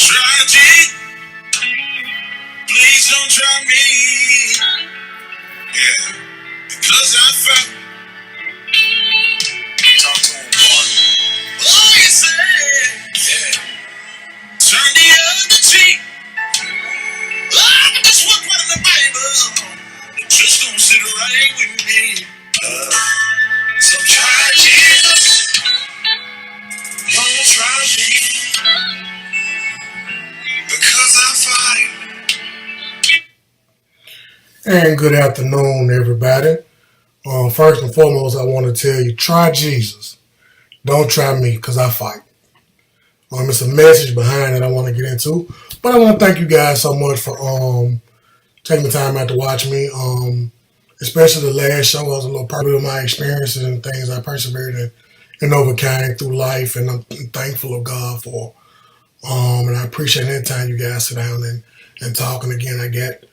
Tragic, please don't try me. Yeah, because I found. Talk to him, boy. Oh, you say, yeah. Turn the other cheek. Oh, that's what part of the Bible. Just don't sit right with me. So try Jesus. Don't try me. Because I fight. And good afternoon, everybody. First and foremost, I want to tell you, try Jesus. Don't try me, because I fight. It's a message behind it I want to get into. But I want to thank you guys so much for taking the time out to watch me. Especially the last show, I was a little part of my experiences and things I persevered and overcame through life. And I'm thankful of God for. And I appreciate any time you guys sit down and talk. And again, I get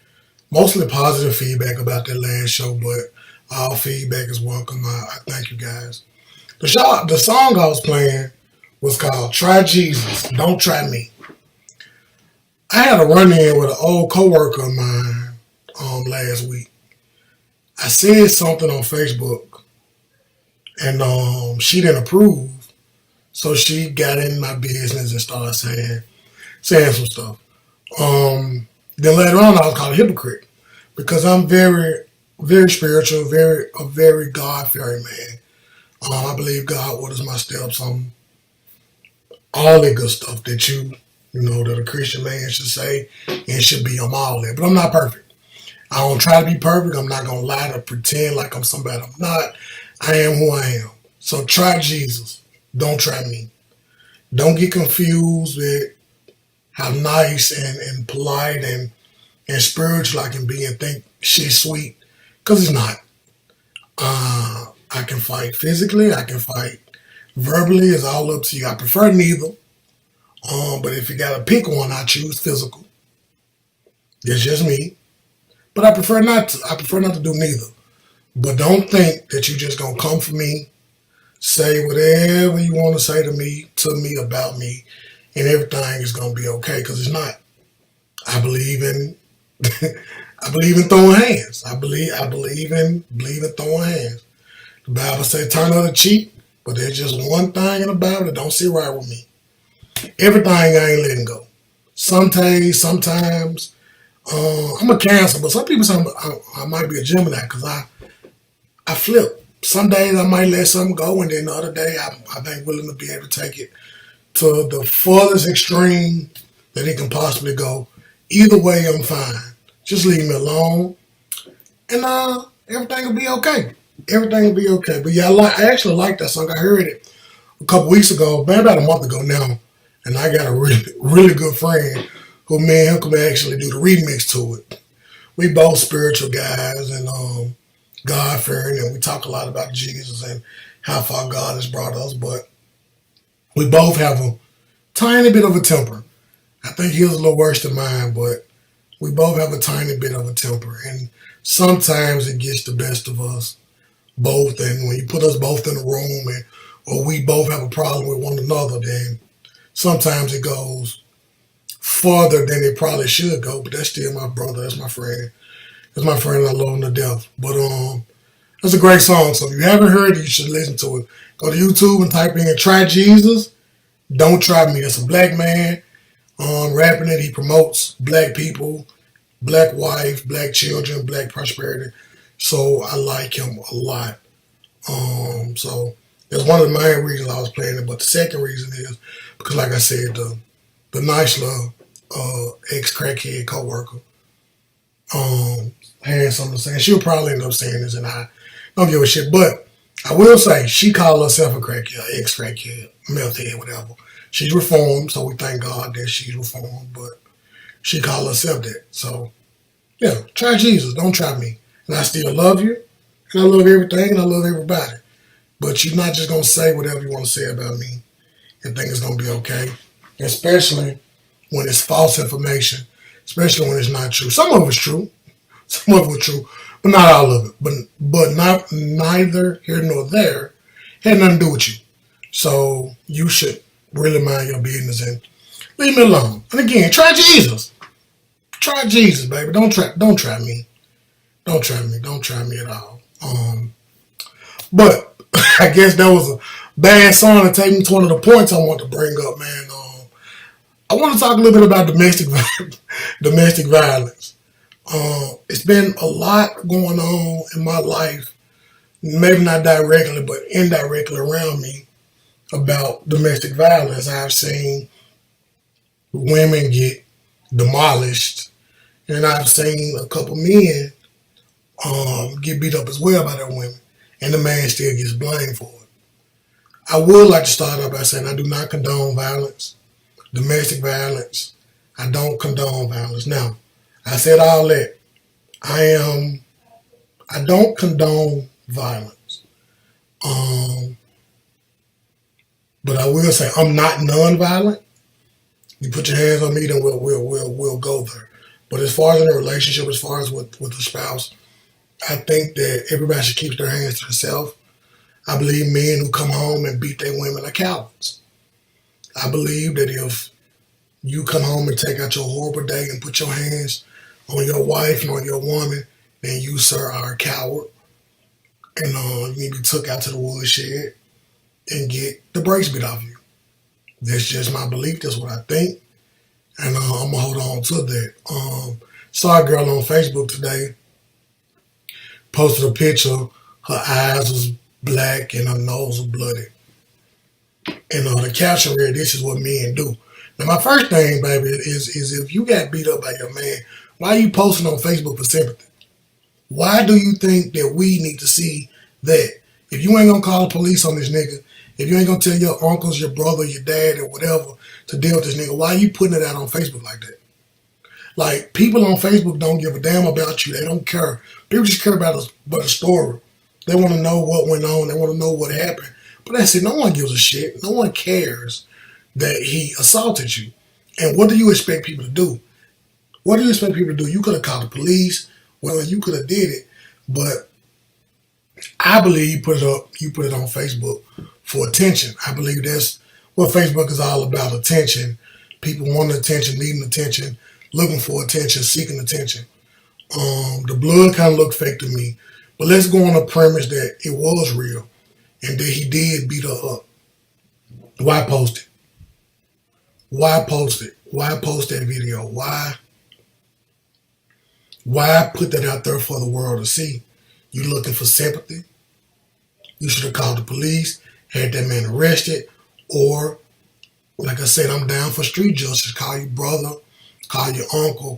mostly positive feedback about that last show, but all feedback is welcome. I thank you guys. The song I was playing was called Try Jesus, Don't Try Me. I had a run-in with an old coworker of mine last week. I said something on Facebook, and she didn't approve, so she got in my business and started saying some stuff. Then later on, I was called a hypocrite because I'm very, very spiritual, a very God-fearing man. I believe God orders my steps on all that good stuff that that a Christian man should say and should be on all that. But I'm not perfect. I don't try to be perfect. I'm not going to lie to pretend like I'm somebody I'm not. I am who I am. So try Jesus. Don't try me. Don't get confused with how nice and polite and spiritual I can be and think shit's sweet. Because it's not. I can fight physically. I can fight verbally. It's all up to you. I prefer neither. But if you got to pick one, I choose physical. It's just me. But I prefer not to. I prefer not to do neither. But don't think that you're just going to come for me, say whatever you want to say to me, about me, and everything is going to be okay, because it's not. I believe in throwing hands. I believe in throwing hands. The Bible says turn the other cheek, but there's just one thing in the Bible that don't sit right with me. Everything I ain't letting go. Sometimes, I'm a Cancer, but some people say I might be a Gemini because I flip. Some days I might let something go, and then the other day I ain't willing to be able to take it to the furthest extreme that it can possibly go. Either way, I'm fine. Just leave me alone, and everything will be okay. Everything will be okay. But yeah, I actually like that song. I heard it a couple weeks ago, maybe about a month ago now, and I got a really, really good friend who me and him could actually do the remix to it. We both spiritual guys and God-fearing, and we talk a lot about Jesus and how far God has brought us, but we both have a tiny bit of a temper. I think his a little worse than mine, but we both have a tiny bit of a temper, and sometimes it gets the best of us both, and when you put us both in a room or we both have a problem with one another, then sometimes it goes farther than it probably should go, but that's still my brother, that's my friend. That's my friend, I love him to death. But that's a great song, so if you haven't heard it, you should listen to it. Go to YouTube and type in Try Jesus, Don't Try Me. That's a black man rapping it. He promotes black people, black wife, black children, black prosperity. So I like him a lot. So that's one of the main reasons I was playing it. But the second reason is because, like I said, the nice little ex-crackhead co-worker had something to say. And she'll probably end up saying this, and I don't give a shit. But I will say she called herself a crackhead, ex-crackhead, meth head, whatever. She's reformed, so we thank God that she's reformed. But she called herself that. So, yeah, try Jesus. Don't try me. And I still love you, and I love everything, and I love everybody. But you're not just going to say whatever you want to say about me and think it's going to be okay. Especially when it's false information. Especially when it's not true. Some of it's true. Some of it's true. But not all of it. But not neither here nor there. Had nothing to do with you. So you should really mind your business. And Leave me alone. And again, try Jesus. Try Jesus, baby. Don't try me. Don't try me. Don't try me at all. But I guess that was a bad song to take me to one of the points I want to bring up, man. I want to talk a little bit about domestic violence. It's been a lot going on in my life, maybe not directly, but indirectly around me about domestic violence. I've seen women get demolished, and I've seen a couple men get beat up as well by their women, and the man still gets blamed for it. I would like to start out by saying I do not condone violence, domestic violence. I don't condone violence. Now, I said all that. I don't condone violence. But I will say I'm not nonviolent. You put your hands on me, then we'll go there. But as far as in a relationship, as far as with a spouse, I think that everybody should keep their hands to themselves. I believe men who come home and beat their women are cowards. I believe that if you come home and take out your horrible day and put your hands on your wife and on your woman, then you, sir, are a coward. And you need to be took out to the woodshed and get the brakes beat off you. That's just my belief. That's what I think. And I'm going to hold on to that. Saw a girl on Facebook today, posted a picture. Her eyes was black and her nose was bloody. And the caption read, "This is what men do." Now, my first thing, baby, is if you got beat up by your man, why are you posting on Facebook for sympathy? Why do you think that we need to see that? If you ain't going to call the police on this nigga, if you ain't going to tell your uncles, your brother, your dad, or whatever to deal with this nigga, why are you putting it out on Facebook like that? Like, people on Facebook don't give a damn about you. They don't care. People just care about a story. They want to know what went on. They want to know what happened. But that's it. No one gives a shit. No one cares that he assaulted you. And what do you expect people to do? What do you expect people to do? You could have called the police. Well, you could have did it. But I believe you put it on Facebook for attention. I believe that's what Facebook is all about, attention. People wanting attention, needing attention, looking for attention, seeking attention. The blood kind of looked fake to me. But let's go on the premise that it was real and that he did beat her up. Why post it? Why post it? Why post that video? Why put that out there for the world to see? You looking for sympathy? You should have called the police, had that man arrested, or, like I said, I'm down for street justice. Call your brother, call your uncle,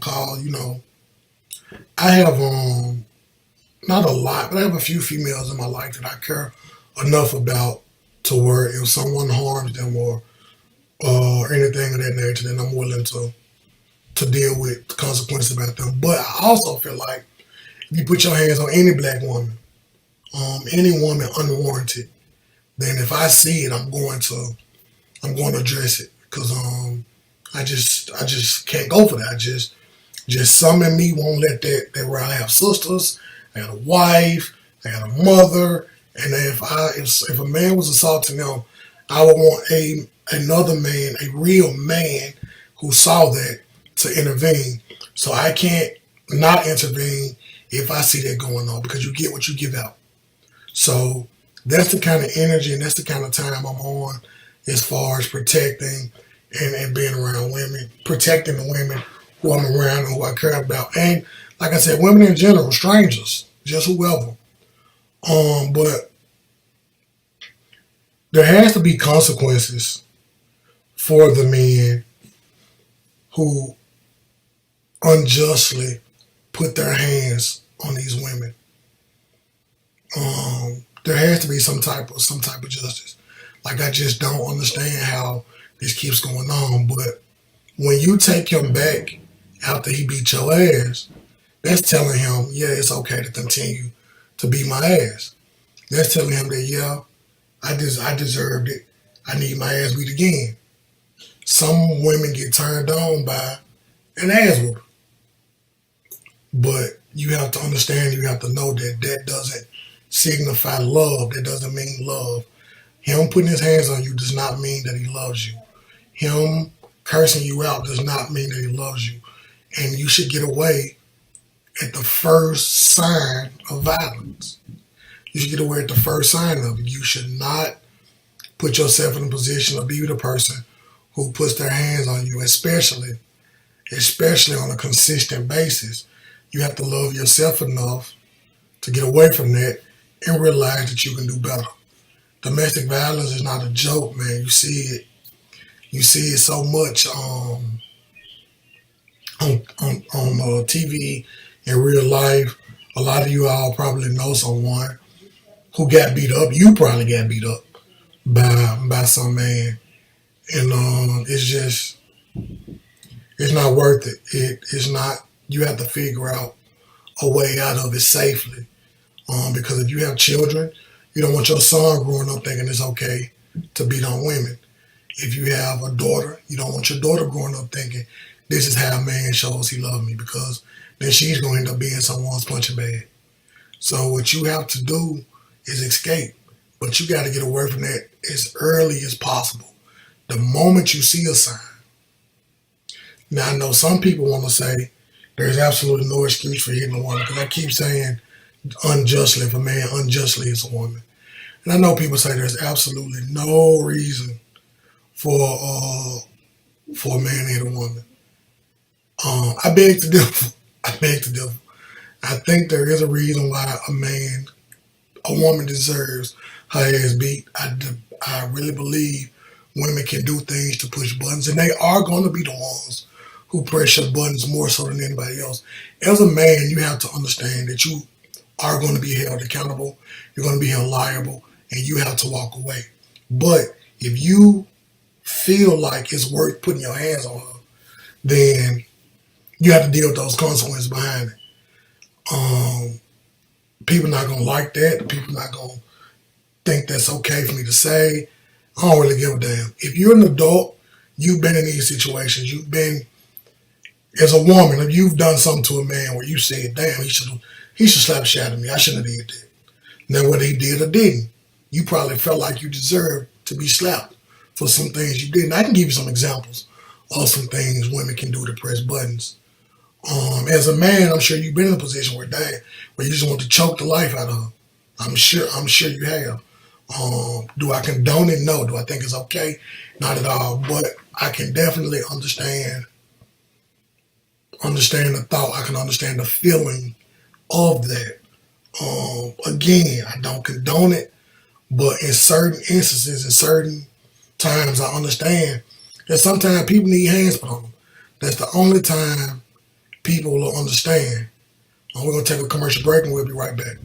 I have, not a lot, but I have a few females in my life that I care enough about to where if someone harms them or anything of that nature, then I'm willing to deal with the consequences about them. But I also feel like if you put your hands on any black woman, any woman unwarranted, then if I see it, I'm going to address it because I just can't go for that. Just some in me won't let that where I have sisters, I got a wife, I got a mother, and if a man was assaulting them, I would want another man, a real man who saw that to intervene. So I can't not intervene if I see that going on because you get what you give out. So that's the kind of energy and that's the kind of time I'm on as far as protecting and being around women, protecting the women who I'm around and who I care about. And like I said, women in general, strangers, just whoever. But there has to be consequences for the men who unjustly put their hands on these women. There has to be some type of justice. Like, I just don't understand how this keeps going on. But when you take him back after he beat your ass, that's telling him, yeah, it's okay to continue to beat my ass. That's telling him that, yeah, I deserved it. I need my ass beat again. Some women get turned on by an ass whooping. But you have to understand, you have to know that doesn't signify love. That doesn't mean love. Him putting his hands on you does not mean that he loves you. Him cursing you out does not mean that he loves you. And you should get away at the first sign of violence. You should get away at the first sign of it. You should not put yourself in a position to be the person who puts their hands on you, especially on a consistent basis. You have to love yourself enough to get away from that and realize that you can do better. Domestic violence is not a joke, man. You see it. You see it so much on TV in real life. A lot of you all probably know someone who got beat up. You probably got beat up by some man, and it's not worth it. It's not. You have to figure out a way out of it safely. Because if you have children, you don't want your son growing up thinking it's okay to beat on women. If you have a daughter, you don't want your daughter growing up thinking this is how a man shows he loves me, because then she's going to end up being someone's punching bag. So what you have to do is escape, but you got to get away from that as early as possible. The moment you see a sign. Now, I know some people want to say there's absolutely no excuse for hitting a woman, because I keep saying unjustly, if a man unjustly is a woman. And I know people say there's absolutely no reason for a man to hit a woman. I beg to differ. I think there is a reason why a woman deserves her ass beat. I really believe women can do things to push buttons, and they are going to be the ones who press your buttons more so than anybody else. As a man, you have to understand that you are going to be held accountable, you're going to be held liable, and you have to walk away. But if you feel like it's worth putting your hands on her, then you have to deal with those consequences behind it. People not going to like that. People not going to think that's okay for me to say. I don't really give a damn. If you're an adult, you've been in these situations. You've been, as a woman, if you've done something to a man where you said, damn, he should slap the shit out of me. I shouldn't have did that. Now, whether he did or didn't, you probably felt like you deserved to be slapped for some things you did. And I can give you some examples of some things women can do to press buttons. As a man, I'm sure you've been in a position where you just want to choke the life out of her. I'm sure you have. Do I condone it? No. Do I think it's okay? Not at all. But I can definitely understand the thought. I can understand the feeling of that. Again, I don't condone it, but in certain instances, in certain times, I understand that sometimes people need hands put on them. That's the only time people will understand. We're going to take a commercial break and we'll be right back.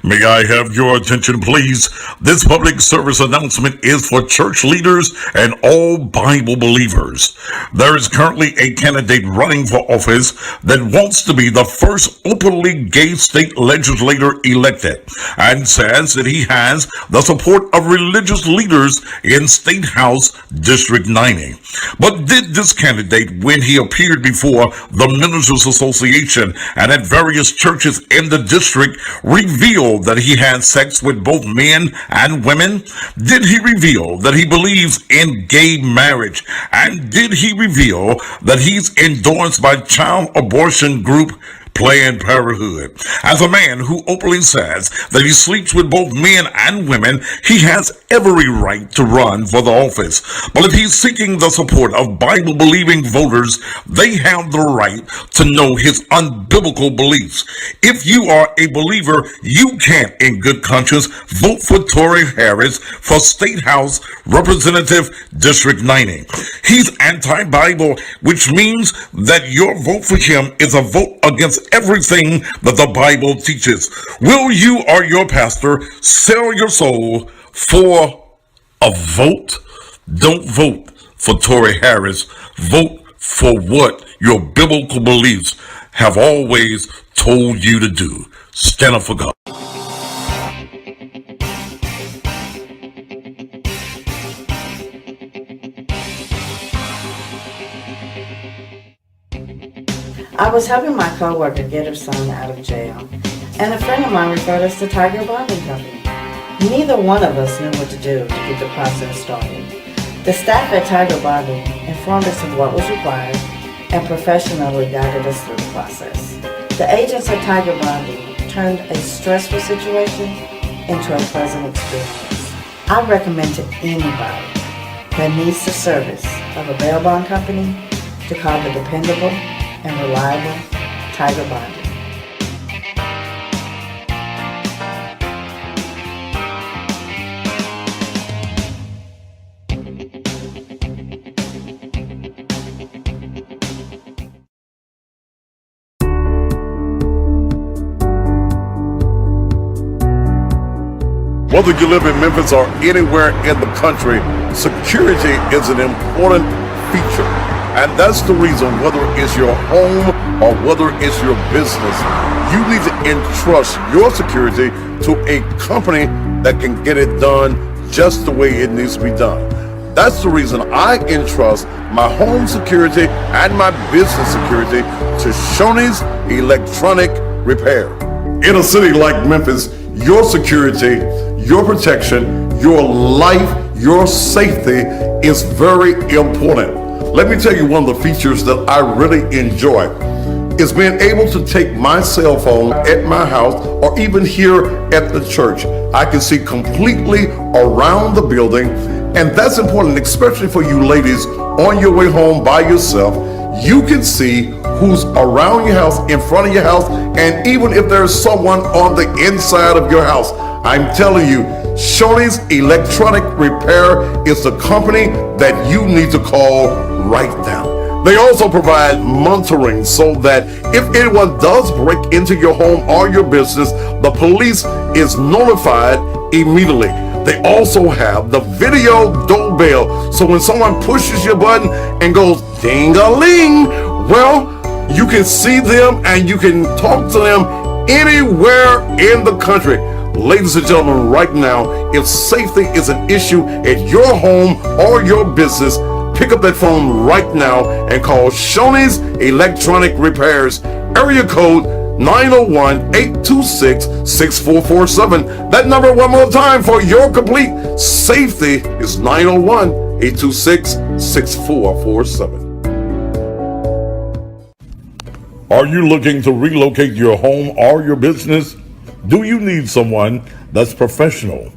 May I have your attention, please? This public service announcement is for church leaders and all Bible believers. There is currently a candidate running for office that wants to be the first openly gay state legislator elected, and says that he has the support of religious leaders in State House District 90. But did this candidate, when he appeared before the Ministers Association and at various churches in the district, reveal that he had sex with both men and women? Did he reveal that he believes in gay marriage? And did he reveal that he's endorsed by child abortion group Planned Parenthood? As a man who openly says that he sleeps with both men and women, he has every right to run for the office. But if he's seeking the support of Bible-believing voters, they have the right to know his unbiblical beliefs. If you are a believer, you can't, in good conscience, vote for Tory Harris for State House Representative District 90. He's anti-Bible, which means that your vote for him is a vote against everything that the Bible teaches. Will you or your pastor sell your soul for a vote? Don't vote for Tory Harris. Vote for what your biblical beliefs have always told you to do. Stand up for God. I was helping my coworker get her son out of jail, and a friend of mine referred us to Tiger Bonding Company. Neither one of us knew what to do to get the process started. The staff at Tiger Bonding informed us of what was required and professionally guided us through the process. The agents at Tiger Bonding turned a stressful situation into a pleasant experience. I recommend to anybody that needs the service of a bail bond company to call the dependable and reliable Tiger Bonding. Whether you live in Memphis or anywhere in the country, security is an important feature. And that's the reason, whether it's your home or whether it's your business, you need to entrust your security to a company that can get it done just the way it needs to be done. That's the reason I entrust my home security and my business security to Shoney's Electronic Repair. In a city like Memphis, your security, your protection, your life, your safety is very important. Let me tell you one of the features that I really enjoy is being able to take my cell phone at my house or even here at the church. I can see completely around the building, and that's important, especially for you ladies on your way home by yourself. You can see who's around your house, in front of your house, and even if there's someone on the inside of your house. I'm telling you, Shoney's Electronic Repair is the company that you need to call right now. They also provide monitoring so that if anyone does break into your home or your business, the police is notified immediately. They also have the video doorbell, so when someone pushes your button and goes ding-a-ling, well, you can see them and you can talk to them anywhere in the country. Ladies and gentlemen, right now, if safety is an issue at your home or your business, pick up that phone right now and call Shoney's Electronic Repairs, area code 901-826-6447. That number one more time for your complete safety is 901-826-6447. Are you looking to relocate your home or your business? Do you need someone that's professional,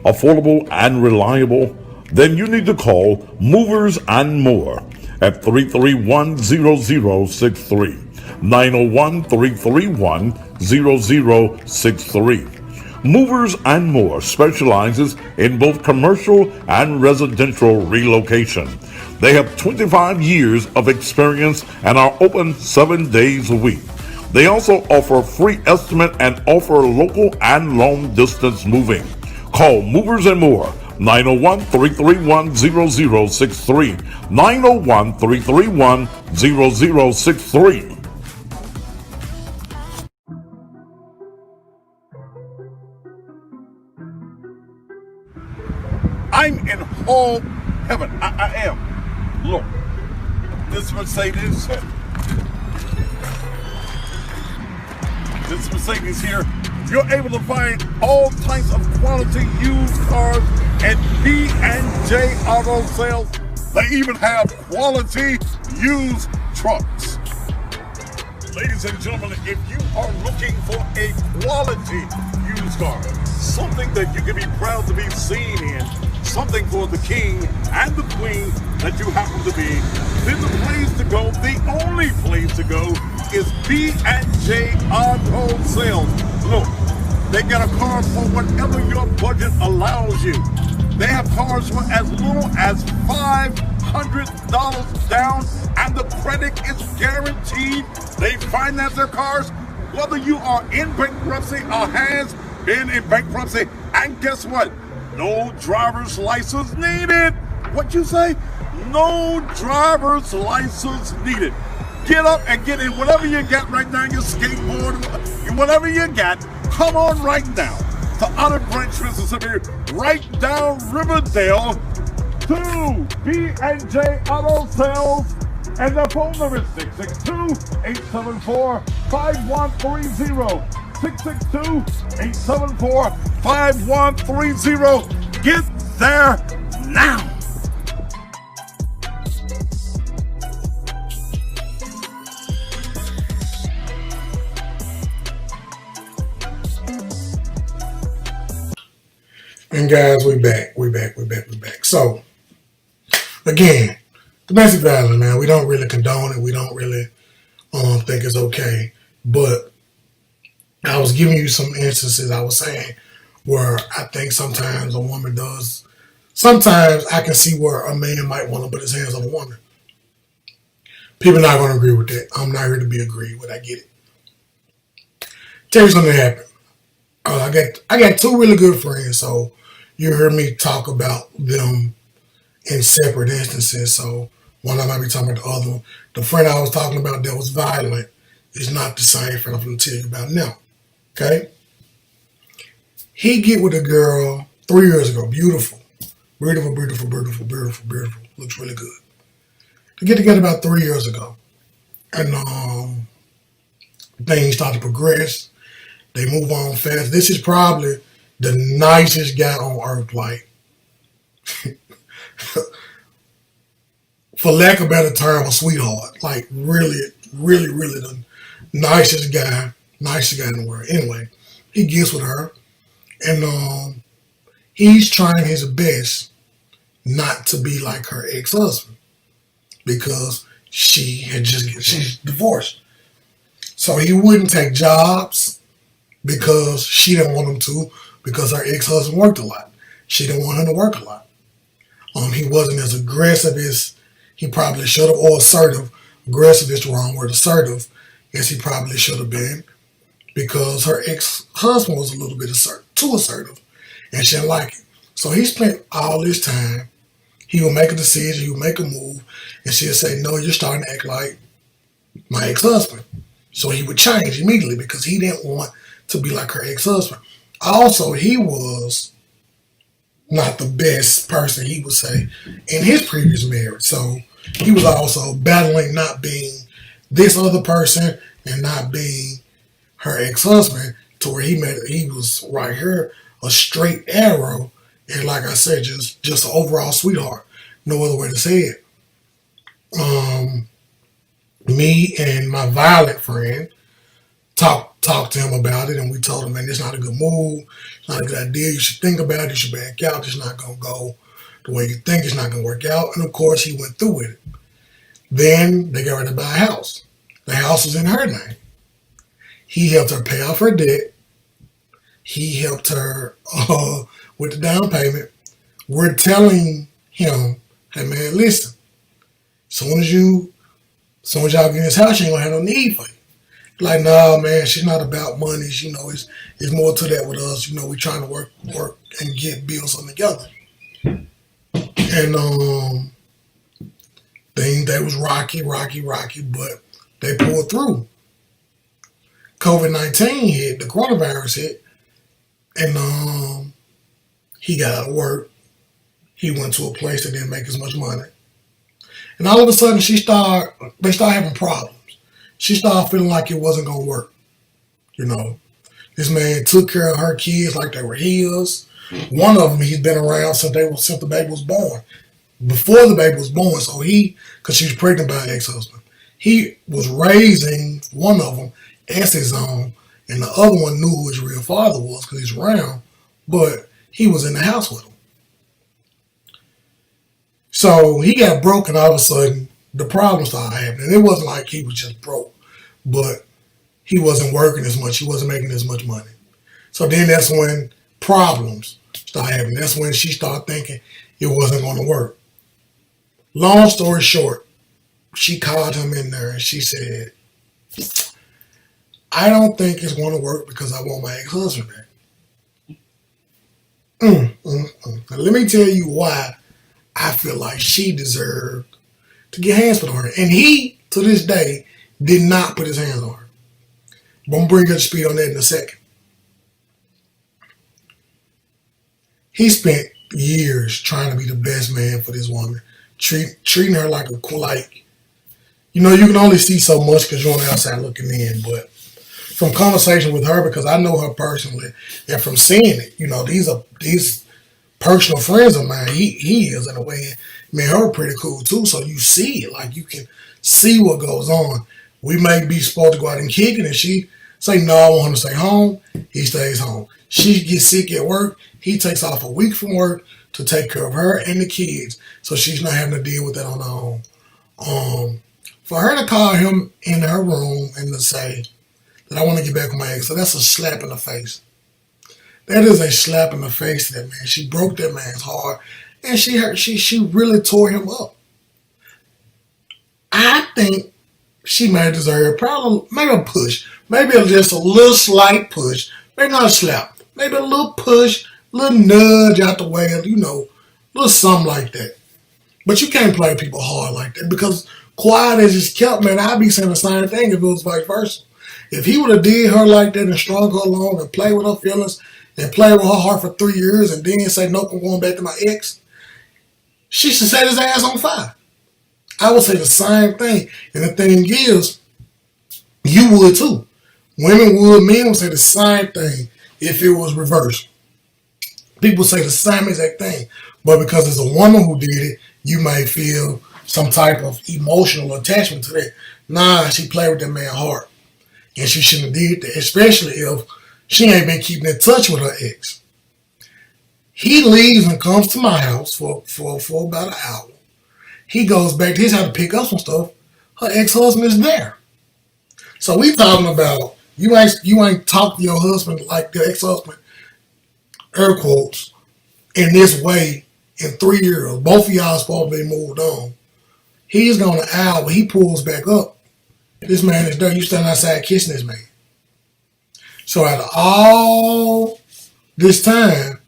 affordable, and reliable? Then you need to call Movers and More at 331-0063. 901-331-0063. Movers and More specializes in both commercial and residential relocation. They have 25 years of experience and are open 7 days a week. They also offer free estimate and offer local and long distance moving. Call Movers and More, 901-331-0063, 901-331-0063. I'm in whole heaven. I am. Look, this Mercedes here, you're able to find all types of quality used cars at B&J Auto Sales. They even have quality used trucks. Ladies and gentlemen, if you are looking for a quality used car, something that you can be proud to be seen in, something for the king and the queen that you happen to be, then the place to go, the only place to go, is B&J Auto Sales. Look, they got a car for whatever your budget allows you. They have cars for as little as $500 down, and the credit is guaranteed. They finance their cars, whether you are in bankruptcy or has been in bankruptcy. And guess what? No driver's license needed. What you say? No driver's license needed. Get up and get in whatever you got right now, your skateboard, whatever you got. Come on right now to Olive Branch, Mississippi, right down Riverdale to B&J Auto Sales. And the phone number is 662-874-5130. 662-874-5130. Get there now. And guys, we back. So, again, domestic violence, man, we don't really condone it. We don't really think it's okay. But I was giving you some instances I was saying where I think sometimes a woman does. Sometimes I can see where a man might want to put his hands on a woman. People are not going to agree with that. I'm not here to be agreed with. I get it. Tell you something that happened. I got two really good friends, so you heard me talk about them in separate instances. So one I might be talking about the other one. The friend I was talking about that was violent is not the same friend I'm going to tell you about now. Okay? He get with a girl 3 years ago. Beautiful. Beautiful. Looks really good. They get together about 3 years ago. And things start to progress. They move on fast. This is probably the nicest guy on earth. Like, for lack of a better term, a sweetheart. Like, really the nicest guy in the world. Anyway, he gets with her. And he's trying his best not to be like her ex-husband because she's divorced. So he wouldn't take jobs because she didn't want him to because her ex-husband worked a lot. She didn't want him to work a lot. He wasn't as aggressive as he probably should have, or assertive. Aggressive is the wrong word. Assertive as he probably should have been because her ex-husband was a little bit too assertive and she didn't like it. So he spent all this time. He would make a decision, he would make a move, and she'd say, no, you're starting to act like my ex-husband. So he would change immediately because he didn't want to be like her ex-husband. Also, he was not the best person, he would say, in his previous marriage. So he was also battling not being this other person and not being her ex-husband to where he was right here, a straight arrow. And like I said, just an overall sweetheart. No other way to say it. Me and my violent friend talked to him about it, and we told him, man, it's not a good move. It's not a good idea. You should think about it. You should back out. It's not going to go the way you think. It's not going to work out. And, of course, he went through with it. Then they got ready to buy a house. The house was in her name. He helped her pay off her debt. He helped her with the down payment. We're telling him, hey, man, listen, soon as y'all get in this house, she ain't going to have no need for you. Like, nah, man, she's not about money. You know, it's more to that with us. You know, we're trying to work and get bills on together. And they was rocky, but they pulled through. COVID-19 hit, the coronavirus hit, and he got out of work. He went to a place that didn't make as much money. And all of a sudden, they started having problems. She started feeling like it wasn't going to work. You know, this man took care of her kids like they were his. One of them, he's been around since the baby was born. Before the baby was born, so because she was pregnant by an ex-husband, he was raising one of them as his own, and the other one knew who his real father was because he's around, but he was in the house with him. So he got broke, and all of a sudden, the problems started happening. It wasn't like he was just broke, but he wasn't working as much. He wasn't making as much money. So then that's when problems started happening. That's when she started thinking it wasn't going to work. Long story short, she called him in there and she said, I don't think it's going to work because I want my ex-husband back. Now, let me tell you why I feel like she deserved to get hands put on her. And he, to this day, did not put his hands on her. I'm going to bring you up to speed on that in a second. He spent years trying to be the best man for this woman, treating her like you know, you can only see so much because you're on the outside looking in, but from conversation with her, because I know her personally, and from seeing it, you know, these personal friends of mine, he is in a way. Me and her are pretty cool too, so you see it, like you can see what goes on. We may be supposed to go out and kick it, and she Say, no, I want him to stay home. He stays home. She gets sick at work. He takes off a week from work to take care of her and the kids, so she's not having to deal with that on her own. For her to call him in her room and to say that I want to get back with my ex, so that's a slap in the face. That is a slap in the face to that man. She broke that man's heart, and she really tore him up. I think she may deserve probably maybe a push, maybe just a little slight push, maybe not a slap, maybe a little push, a little nudge out the way, a little something like that. But you can't play people hard like that, because quiet as it's kept, man, I'd be saying the same thing if it was vice versa. If he would have did her like that and strung her along and played with her feelings and played with her heart for 3 years and then say, nope, I'm going back to my ex, she should set his ass on fire. I would say the same thing. And the thing is, you would too. Women would, men would say the same thing if it was reversed. People say the same exact thing. But because it's a woman who did it, you may feel some type of emotional attachment to that. Nah, she played with that man's heart. And she shouldn't have did that, especially if she ain't been keeping in touch with her ex. He leaves and comes to my house for about an hour. He goes back to his house to pick up some stuff. Her ex-husband is there. So we talking about you ain't talk to your husband like your ex-husband, air quotes, in this way in 3 years. Both of y'all supposed to be moved on. He's gone an hour. He pulls back up. This man is there. You standing outside kissing this man. So out of all this time,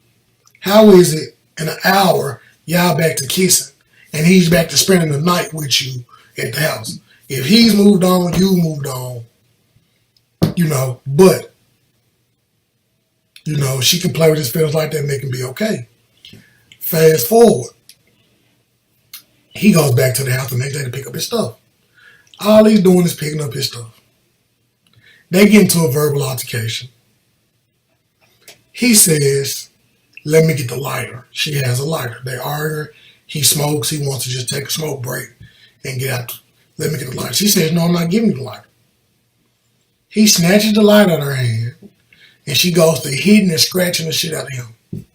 how is it in an hour y'all back to kissing? And he's back to spending the night with you at the house. If he's moved on, you moved on. But, she can play with his feelings like that and make him be okay. Fast forward. He goes back to the house the next day to pick up his stuff. All he's doing is picking up his stuff. They get into a verbal altercation. He says, let me get the lighter. She has a lighter. They argue. He smokes. He wants to just take a smoke break and get out. Let me get the lighter. She says, no, I'm not giving you the lighter. He snatches the lighter out of her hand, and she goes to hitting and scratching the shit out of him.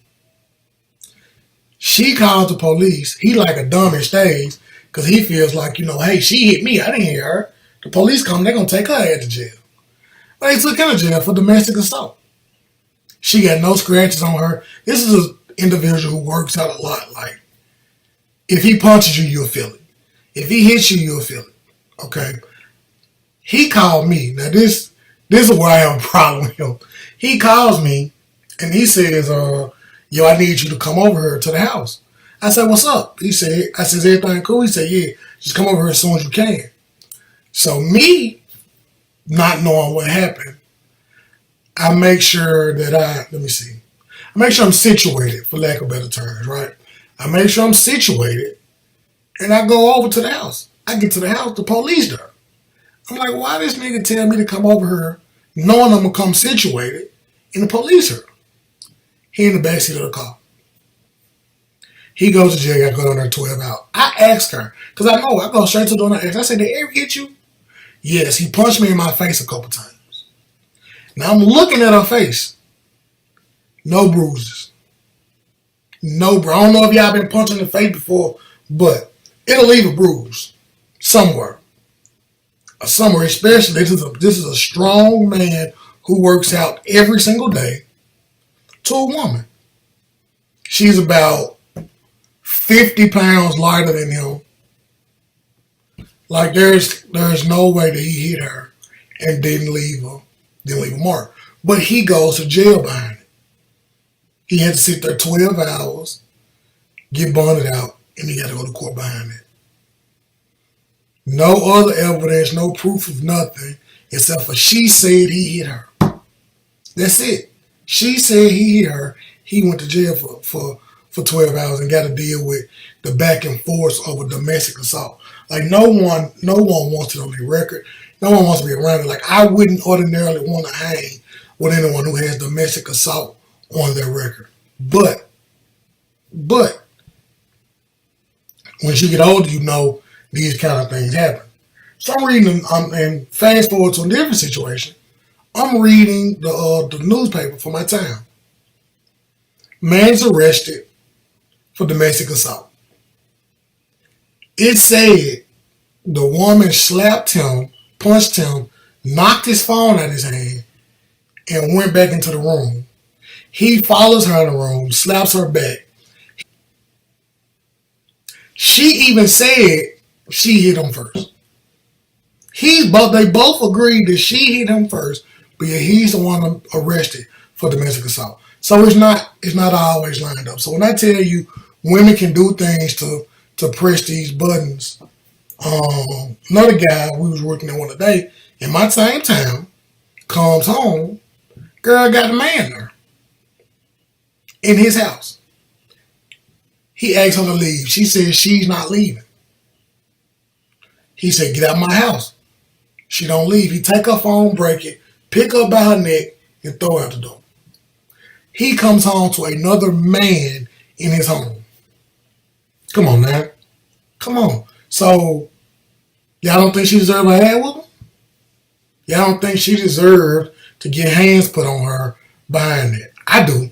She calls the police. He like a dumb and stays because he feels like, hey, she hit me. I didn't hit her. The police come. They're going to take her ass to jail. But they took her to jail for domestic assault. She got no scratches on her. This is an individual who works out a lot. Like, if he punches you, you'll feel it. If he hits you, you'll feel it. Okay? He called me. Now, this is where I have a problem with him. He calls me, and he says, yo, I need you to come over here to the house. I said, what's up? I said, everything cool? He said, yeah, just come over here as soon as you can. So me, not knowing what happened, I make sure that I make sure I'm situated, for lack of better terms, right? I make sure I'm situated, and I go over to the house. I get to the house, the police there. I'm like, why this nigga tell me to come over here, knowing I'm going to come situated, and the police here? He in the backseat of the car. He goes to jail, I go down there 12 hours. I asked her, because I know, I go straight to the door and I asked. I said, did he ever hit you? Yes, he punched me in my face a couple times. Now I'm looking at her face. No bruises. No bruise. I don't know if y'all been punched in the face before, but it'll leave a bruise somewhere. Somewhere, especially, this is a strong man who works out every single day to a woman. She's about 50 pounds lighter than him. Like, there's no way that he hit her and didn't leave a mark. But he goes to jail behind it. He had to sit there 12 hours, get bonded out, and he got to go to court behind it. No other evidence, no proof of nothing, except for she said he hit her. That's it. She said he hit her. He went to jail for 12 hours and got to deal with the back and forth of a domestic assault. Like, no one wants it on their record. No one wants to be around it. Like, I wouldn't ordinarily want to hang with anyone who has domestic assault on their record. But when you get older, you know these kind of things happen. So I'm reading and fast forward to a different situation. I'm reading the newspaper for my town. Man's arrested for domestic assault. It said the woman slapped him, punched him, knocked his phone out of his hand, and went back into the room. He follows her in the room, slaps her back. She even said she hit him first. They both agreed that she hit him first, but yeah, he's the one arrested for domestic assault. So it's not always lined up. So when I tell you women can do things to press these buttons, another guy we was working at one day in my same town comes home, girl got a man there in his house. He asked her to leave. She said she's not leaving. He said, get out of my house. She don't leave. He take her phone, break it, pick her by her neck, and throw her out the door. He comes home to another man in his home. Come on, man. Come on. So, y'all don't think she deserved a hand whooping? Y'all don't think she deserved to get hands put on her behind that? I do.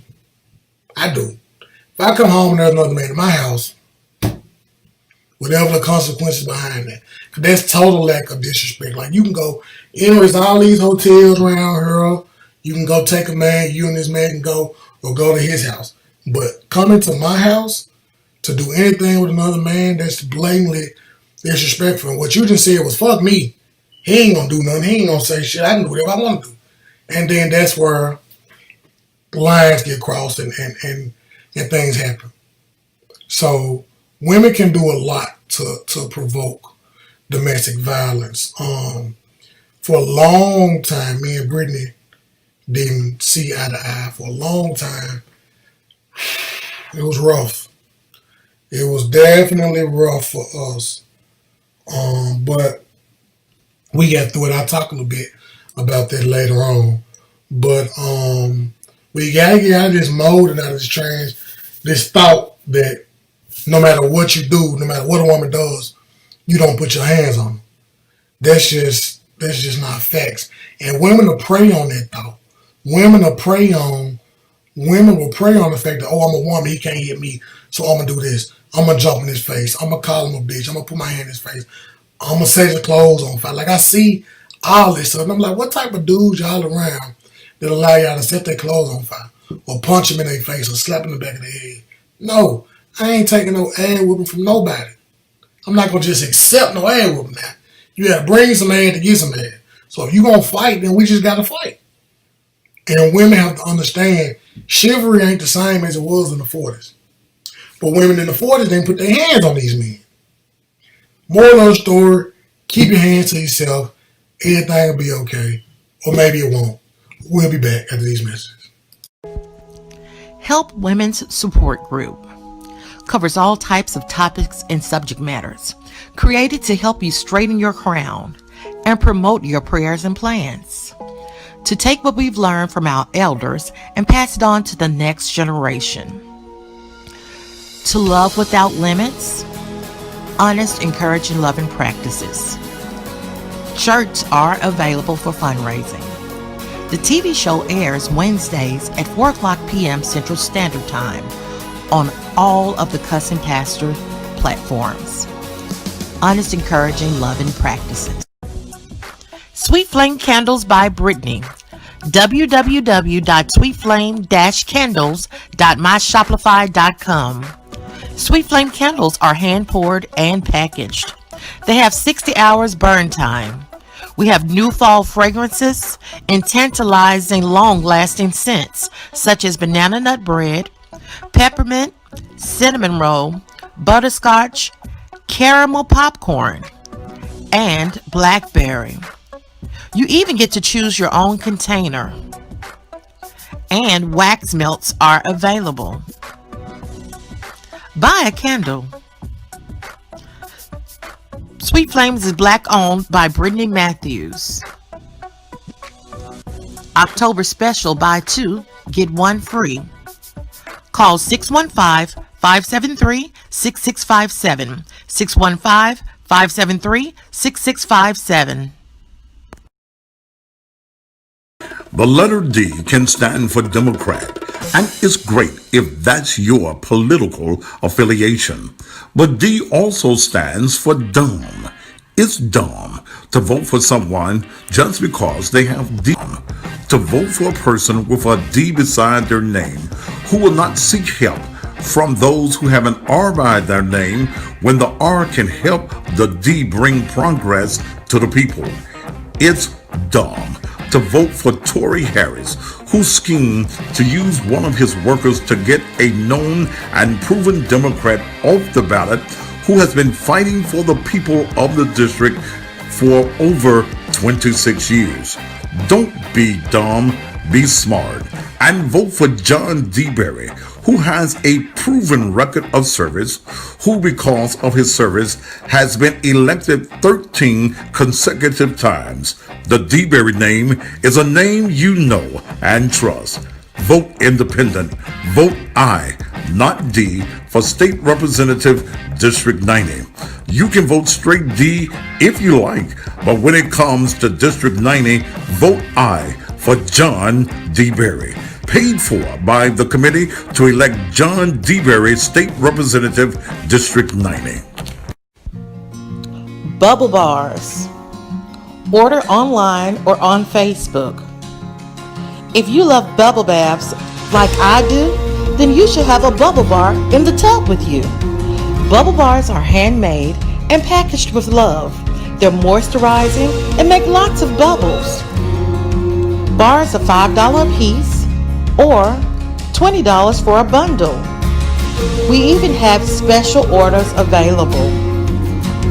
If I come home and there's another man in my house, whatever the consequences behind that, because that's total lack of disrespect. Like, you can go, there's all these hotels around here. You can go take a man, you and this man can go, or go to his house. But coming to my house to do anything with another man, that's blatantly disrespectful. And what you just said was, fuck me. He ain't gonna do nothing. He ain't gonna say shit. I can do whatever I want to do. And then that's where lines get crossed and things happen. So women can do a lot to provoke domestic violence. For a long time, me and Brittany didn't see eye to eye. For a long time, it was rough. It was definitely rough for us. But we got through it. I'll talk a little bit about that later on. But we gotta get out of this mode and out of this thought that no matter what you do, no matter what a woman does, you don't put your hands on them. That's just not facts. And women will prey on that thought. Women will prey on the fact that, oh, I'm a woman, he can't hit me, so I'm gonna do this. I'm gonna jump in his face. I'm gonna call him a bitch. I'm gonna put my hand in his face. I'm gonna set his clothes on fire. Like, I see all this stuff, and I'm like, what type of dudes y'all around that allow y'all to set their clothes on fire, or punch them in their face, or slap them in the back of their head? No, I ain't taking no ass whooping from nobody. I'm not gonna just accept no ass whooping now. You gotta bring some ass to get some ass. So if you gonna fight, then we just gotta fight. And women have to understand, chivalry ain't the same as it was in the 40s. But women in the 40s didn't put their hands on these men. Moral of the story, keep your hands to yourself. Everything will be okay. Or maybe it won't. We'll be back after these messages. Help Women's Support Group covers all types of topics and subject matters, created to help you straighten your crown and promote your prayers and plans. To take what we've learned from our elders and pass it on to the next generation. To love without limits, honest, encouraging, loving practices. Shirts are available for fundraising. The TV show airs Wednesdays at 4 o'clock p.m. Central Standard Time on all of the Cuss and Pastor platforms. Honest, encouraging, loving practices. Sweet Flame Candles by Brittany. www.sweetflame-candles.myshopify.com. Sweet Flame candles are hand poured and packaged. They have 60 hours burn time. We have new fall fragrances and tantalizing long-lasting scents such as banana nut bread, peppermint, cinnamon roll, butterscotch, caramel popcorn, and blackberry. You even get to choose your own container. And wax melts are available. Buy a candle. Sweet Flames is black owned by Brittany Matthews. October special, buy 2, get 1 free. Call 615-573-6657. 615-573-6657. The letter D can stand for Democrat, and it's great if that's your political affiliation. But D also stands for dumb. It's dumb to vote for someone just because they have D. To vote for a person with a D beside their name who will not seek help from those who have an R by their name when the R can help the D bring progress to the people. It's dumb to vote for Tory Harris, who schemed to use one of his workers to get a known and proven Democrat off the ballot who has been fighting for the people of the district for over 26 years. Don't be dumb, be smart, and vote for John DeBerry, who has a proven record of service, who because of his service has been elected 13 consecutive times. The DeBerry name is a name you know and trust. Vote independent. Vote I, not D, for State Representative District 90. You can vote straight D if you like, but when it comes to District 90, vote I for John DeBerry. Paid for by the committee to elect John DeBerry, State Representative District 90. Bubble bars. Order online or on Facebook. If you love bubble baths like I do, then you should have a bubble bar in the tub with you. Bubble bars are handmade and packaged with love. They're moisturizing and make lots of bubbles. Bars are $5 a piece or $20 for a bundle. We even have special orders available.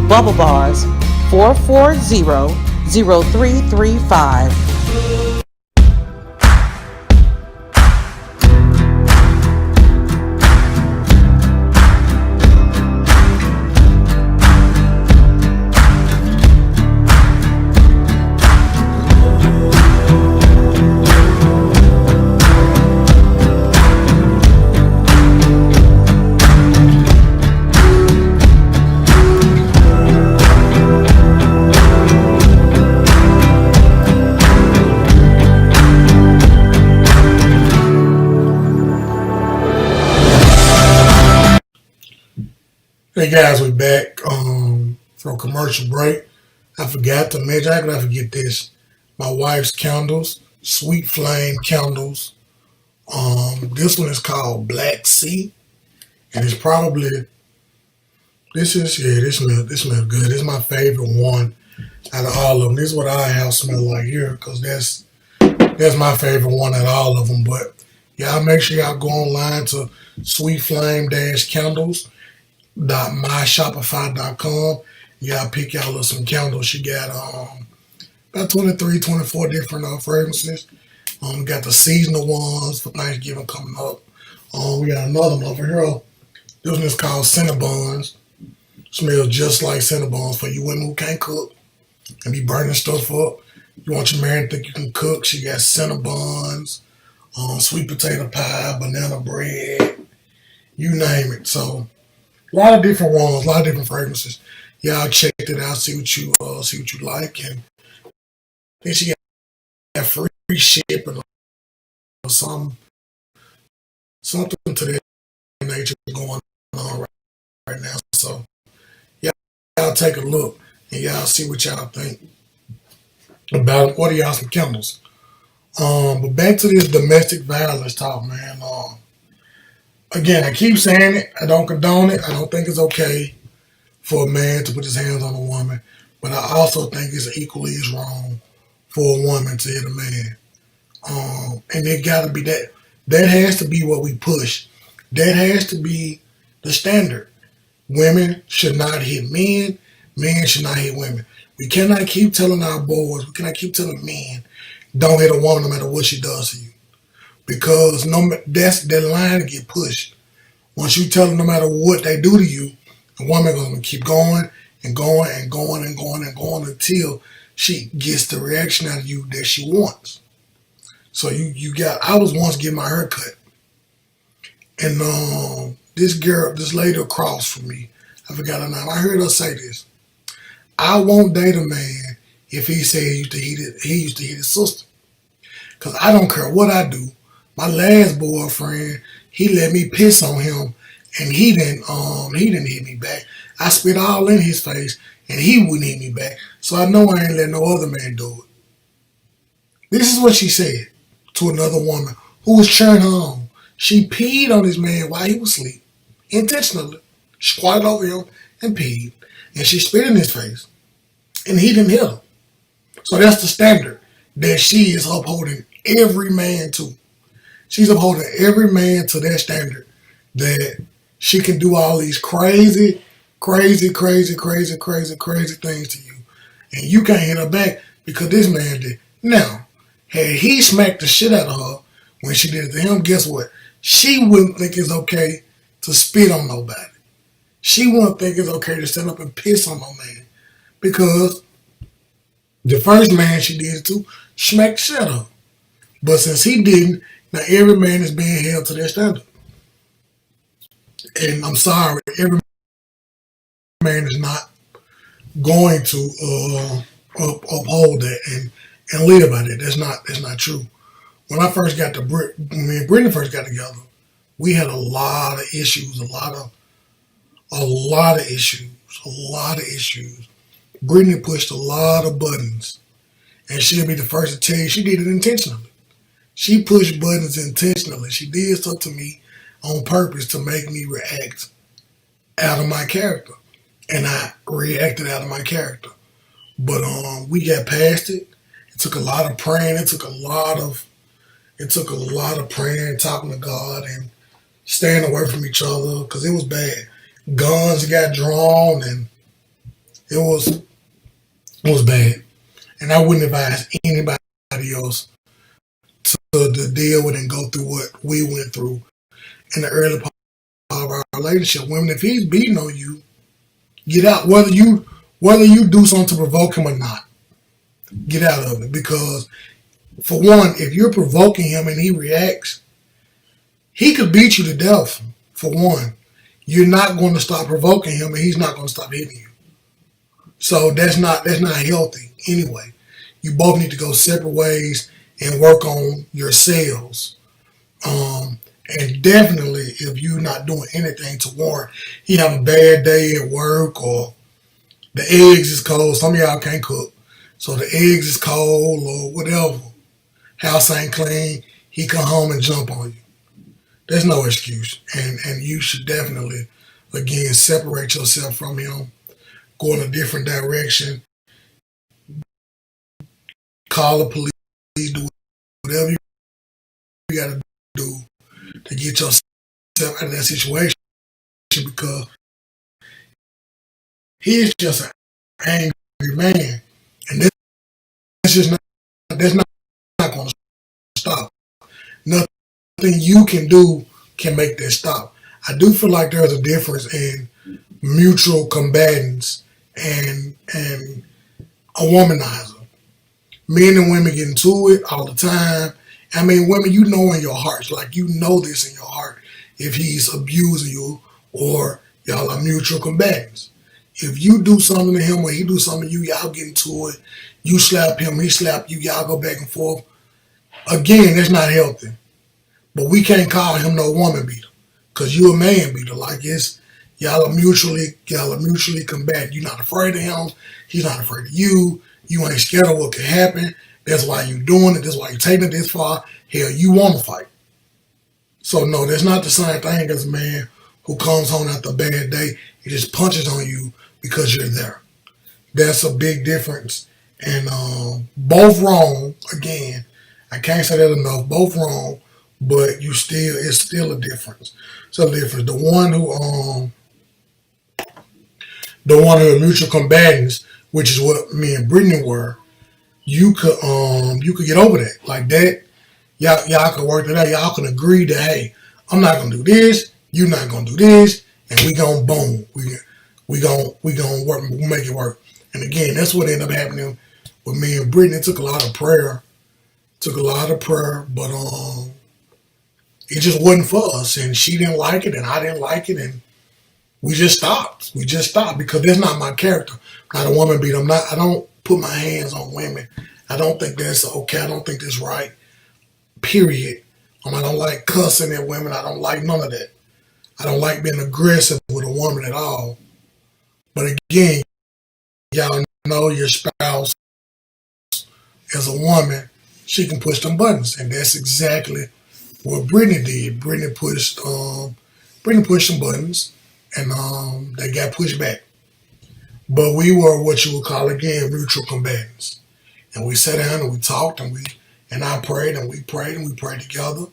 Bubble bars 440-0335. Hey guys, we back from commercial break. I forgot to mention, how could I forget this? My wife's candles, Sweet Flame candles. This one is called Black Sea, and it's probably this smells good. This is my favorite one out of all of them. This is what our house smell like here, because that's my favorite one out of all of them. But y'all make sure y'all go online to Sweet Flame Candles myshopify.com. Y'all pick y'all up some candles. She got about 23, 24 different fragrances. Got the seasonal ones for Thanksgiving coming up. We got another one over here. This one is called Cinnabons. Smells just like Cinnabons for you women who can't cook and be burning stuff up. You want your man to think you can cook. She got Cinnabons, sweet potato pie, banana bread, you name it. So a lot of different ones, a lot of different fragrances. Y'all check it out, see what you like, and then she got free shipping or something to that nature going on right now. So y'all take a look and y'all see what y'all think about it. Order y'all some candles. But back to this domestic violence talk, man. Again, I keep saying it. I don't condone it. I don't think it's okay for a man to put his hands on a woman. But I also think it's equally as wrong for a woman to hit a man. And it got to be that. That has to be what we push. That has to be the standard. Women should not hit men. Men should not hit women. We cannot keep telling our boys, we cannot keep telling men, don't hit a woman no matter what she does to you. Because that's that line to get pushed. Once you tell them no matter what they do to you, the woman going to keep going and going and going and going and going until she gets the reaction out of you that she wants. So I was once getting my hair cut. And this lady across from me, I forgot her name. I heard her say this. I won't date a man if he said he used to hit his sister. Cause I don't care what I do. My last boyfriend, he let me piss on him, and he didn't hit me back. I spit all in his face, and he wouldn't hit me back. So I know I ain't let no other man do it. This is what she said to another woman who was cheering her on. She peed on this man while he was asleep, intentionally. Squatted over him and peed, and she spit in his face, and he didn't hit her. So that's the standard that she is upholding every man to. She's upholding every man to that standard that she can do all these crazy things to you. And you can't hit her back because this man did. Now, had he smacked the shit out of her when she did it to him, guess what? She wouldn't think it's okay to spit on nobody. She wouldn't think it's okay to stand up and piss on no man. Because the first man she did it to smacked shit out of her. But since he didn't, now every man is being held to their standard. And I'm sorry, every man is not going to uphold that and live by that. That's not true. When I first got to me and Brittany first got together, we had a lot of issues, a lot of issues. Brittany pushed a lot of buttons, and she'll be the first to tell you she did it intentionally. She pushed buttons intentionally. She did stuff to me on purpose to make me react out of my character. And I reacted out of my character. But we got past it. It took a lot of praying. It took a lot of praying, talking to God, and staying away from each other because it was bad. Guns got drawn, and it was bad. And I wouldn't advise anybody else to deal with and go through what we went through in the early part of our relationship. Women, if he's beating on you, get out. Whether you do something to provoke him or not, get out of it. Because for one, if you're provoking him and he reacts, he could beat you to death. For one, you're not going to stop provoking him, and he's not going to stop hitting you. So that's not healthy anyway. You both need to go separate ways and work on yourselves. And definitely, if you're not doing anything to warrant he have a bad day at work, or the eggs is cold. Some of y'all can't cook, so the eggs is cold or whatever. House ain't clean. He come home and jump on you. There's no excuse, and you should definitely, again, separate yourself from him. Go in a different direction. Call the police. Do whatever you got to do to get yourself out of that situation, because he is just an angry man, and that's not going to stop. Nothing you can do can make that stop. I do feel like there's a difference in mutual combatants and a womanizer. Men and women get into it all the time. I mean, women, you know in your hearts, like you know this in your heart, if he's abusing you or y'all are mutual combatants. If you do something to him or he do something to you, y'all get into it. You slap him, he slap you, y'all go back and forth. Again, that's not healthy. But we can't call him no woman beater, because you a man beater. Like y'all are mutually combatant. You're not afraid of him. He's not afraid of you. You ain't scared of what can happen. That's why you doing it. That's why you taking it this far. Hell, you want to fight. So no, that's not the same thing as a man who comes home after a bad day and just punches on you because you're there. That's a big difference. And both wrong. Again, I can't say that enough. Both wrong, but it's still a difference. So the difference. The one who are mutual combatants, which is what me and Brittany were, you could get over that. Like that, y'all can work it out. Y'all can agree that, hey, I'm not gonna do this, you're not gonna do this, and we gonna boom. We gonna work, we make it work. And again, that's what ended up happening with me and Brittany. It took a lot of prayer. But it just wasn't for us. And she didn't like it, and I didn't like it, and we just stopped. Because that's not my character. I'm not a woman beater. I don't put my hands on women. I don't think that's okay. I don't think that's right. period. I don't like cussing at women. I don't like none of that. I don't like being aggressive with a woman at all. But again, y'all know your spouse as a woman, she can push them buttons, and that's exactly what Brittany did. Brittany pushed some buttons, and they got pushed back. But we were what you would call again mutual combatants, and we sat down and we talked and I prayed and we prayed together,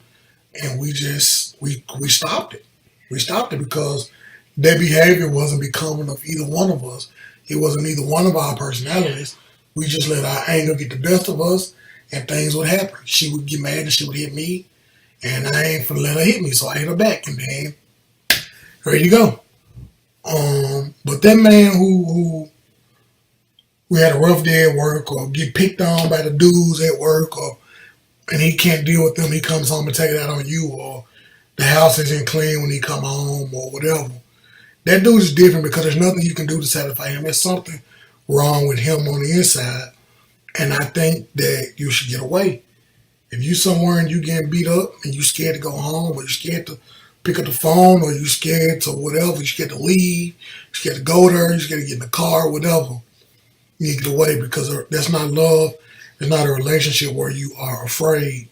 and we stopped it. We stopped it because their behavior wasn't becoming of either one of us. It wasn't either one of our personalities. We just let our anger get the best of us, and things would happen. She would get mad and she would hit me, and I ain't finna let her hit me, so I hit her back, and then there you go. But that man who we had a rough day at work, or get picked on by the dudes at work, and he can't deal with them, he comes home and take it out on you, or the house isn't clean when he come home, or whatever. That dude is different because there's nothing you can do to satisfy him. There's something wrong with him on the inside, and I think that you should get away. If you somewhere and you getting beat up and you scared to go home, or you're scared to pick up the phone, or you scared to whatever, you scared to leave, you scared to go there, you scared to get in the car, whatever, you need to get away, because that's not love. It's not a relationship where you are afraid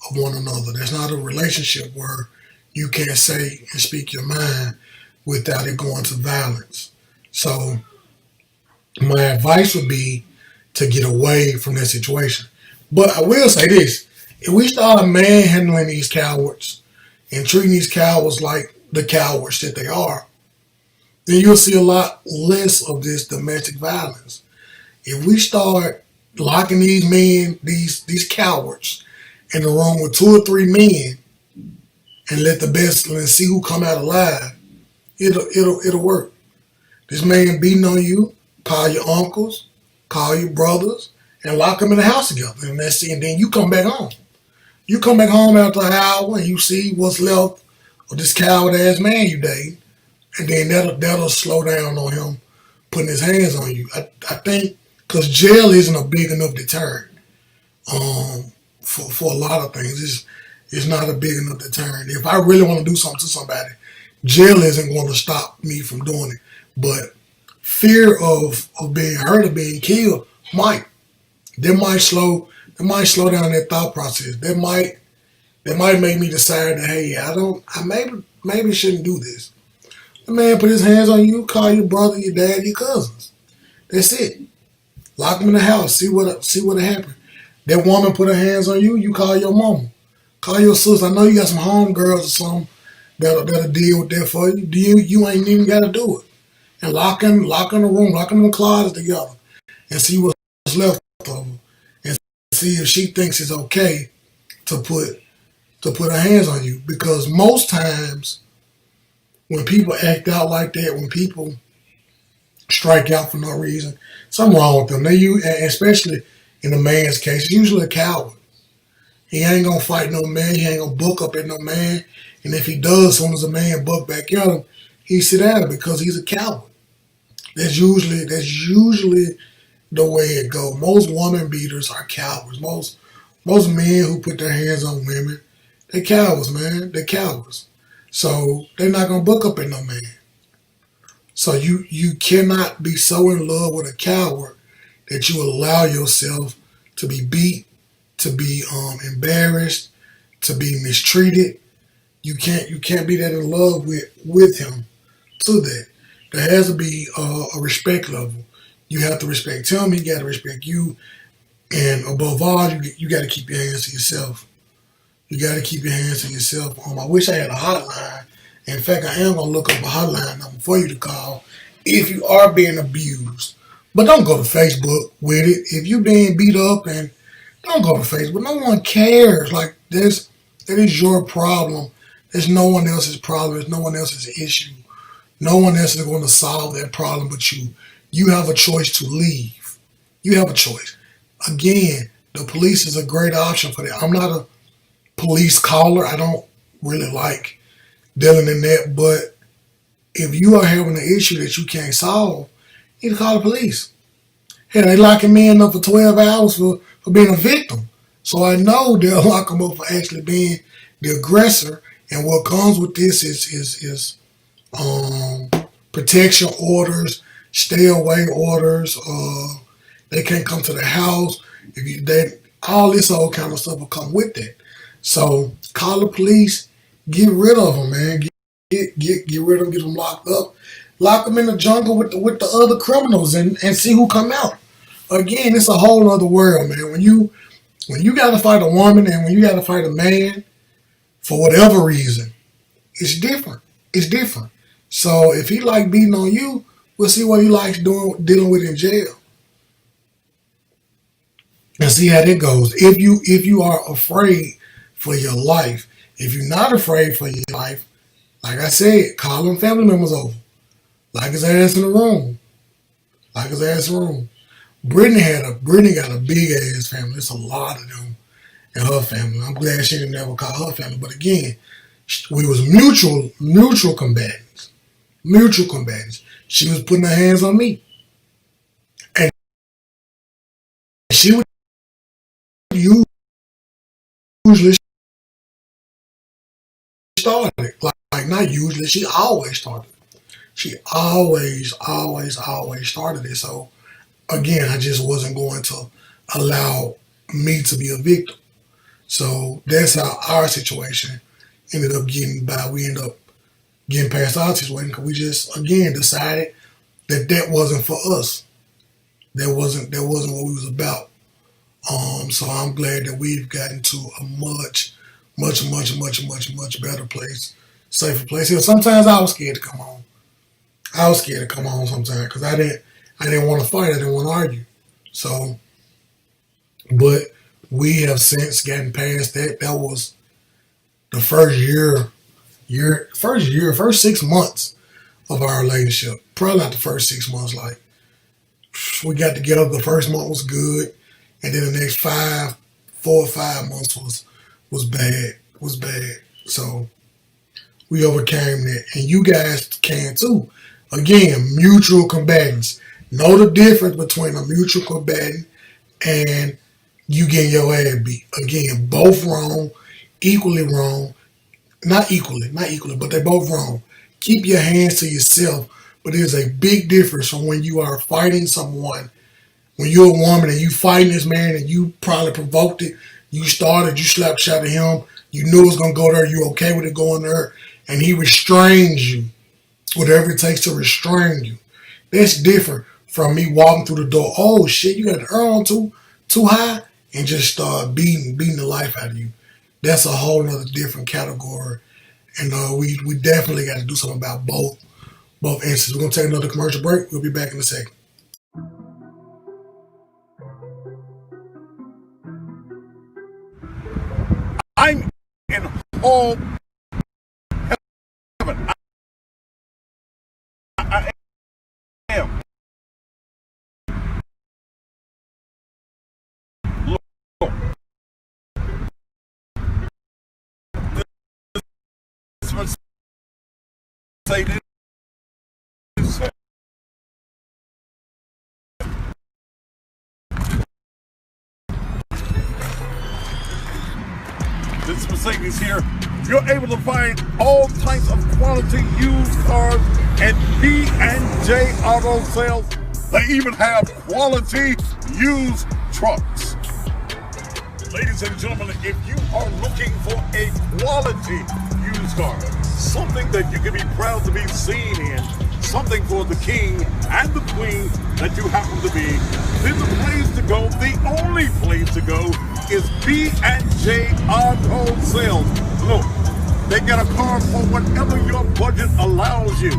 of one another. That's not a relationship where you can't say and speak your mind without it going to violence. So my advice would be to get away from that situation. But I will say this: if we start manhandling these cowards and treating these cowards like the cowards that they are, then you'll see a lot less of this domestic violence. If we start locking these men, these cowards, in the room with 2 or 3 men, and let the best and see who come out alive, it'll work. This man beating on you, call your uncles, call your brothers, and lock them in the house together, and that's it. And then you come back home. You come back home after an hour, and you see what's left of this coward ass man you date, and then that'll slow down on him putting his hands on you. I think because jail isn't a big enough deterrent for a lot of things. It's not a big enough deterrent. If I really want to do something to somebody, jail isn't going to stop me from doing it. But fear of being hurt or being killed might. That might slow down that thought process. That might make me decide that, hey, I maybe shouldn't do this. The man put his hands on you, call your brother, your dad, your cousins. That's it. Lock them in the house. See what happened. That woman put her hands on you, you call your mama. Call your sister. I know you got some homegirls or something that'll deal with that for you. You ain't even got to do it. And lock them in the room, lock them in the closet together, and see what's left of them, and see if she thinks it's okay to put her hands on you. Because most times when people act out like that, when people strike out for no reason, something wrong with them. Especially in the man's case, it's usually a coward. He ain't gonna fight no man. He ain't gonna buck up at no man. And if he does, as soon as a man buck back at him, he sit down because he's a coward. That's usually the way it goes. Most woman beaters are cowards. Most men who put their hands on women, they're cowards, man. They're cowards. So they're not gonna buck up at no man. So you cannot be so in love with a coward that you allow yourself to be beat, to be embarrassed, to be mistreated. You can't be that in love with him to that. There has to be a respect level. You have to respect him. He got to respect you. And above all, you got to keep your hands to yourself. You got to keep your hands to yourself. I wish I had a hotline. In fact, I am going to look up a hotline number for you to call if you are being abused. But don't go to Facebook with it. If you're being beat up, and don't go to Facebook. No one cares. Like this, that is your problem. There's no one else's problem. There's no one else's issue. No one else is going to solve that problem but you. You have a choice to leave. You have a choice. Again, the police is a great option for that. I'm not a police caller. I don't really like dealing in that. But if you are having an issue that you can't solve, you need to call the police. Hell, they locking men up for 12 hours for being a victim. So I know they'll lock them up for actually being the aggressor. And what comes with this is protection orders, stay away orders. They can't come to the house. All this old kind of stuff will come with that. So call the police, get rid of them, man. Get rid of them, get them locked up, lock them in the jungle with the other criminals, and see who come out. Again, it's a whole other world, man. When you got to fight a woman and when you got to fight a man, for whatever reason, it's different. It's different. So if he like beating on you, we'll see what he likes dealing with in jail. And see how that goes. If you are afraid for your life, if you're not afraid for your life, like I said, call them family members over. Lock his ass in the room. Lock his ass in the room. Brittany got a big ass family. It's a lot of them in her family. I'm glad she didn't ever call her family. But again, we was mutual combatants. Mutual combatants. She was putting her hands on me. And she would usually started it. Like not usually, she always started it. She always started it. So again, I just wasn't going to allow me to be a victim. So that's how our situation ended up getting by. We ended up getting past our situation because we just again decided that wasn't for us. That wasn't what we was about. So I'm glad that we've gotten to a much better place, safer place. And sometimes I was scared to come home. I was scared to come home sometimes because I didn't want to fight. I didn't want to argue. So, but we have since gotten past that. That was the first 6 months of our relationship. Probably not the first 6 months. Like we got together. The first month was good, and then the next 4 or 5 months was bad. So we overcame that, and you guys can too. Again, mutual combatants. Know the difference between a mutual combatant and you getting your ass beat. Again, both wrong, equally wrong. Not equally, but they're both wrong. Keep your hands to yourself, but there's a big difference from when you are fighting someone. When you're a woman and you fighting this man and you probably provoked it, you started, you slapped shot at him, you knew it was going to go there, you okay with it going there, and he restrains you. Whatever it takes to restrain you. That's different from me walking through the door. Oh shit, you got the earl on too high, and just start beating the life out of you. That's a whole other different category, and we definitely got to do something about both instances. We're gonna take another commercial break. We'll be back in a second. I'm in all heaven. I am. Lord. This must say this. This Mercedes here. You're able to find all types of quality used cars at B&J Auto Sales. They even have quality used trucks. Ladies and gentlemen, if you are looking for a quality used car, something that you can be proud to be seen in, something for the king and the queen that you happen to be, then the place to go, the only place to go, is B&J Auto Sales. Look, they got a car for whatever your budget allows you.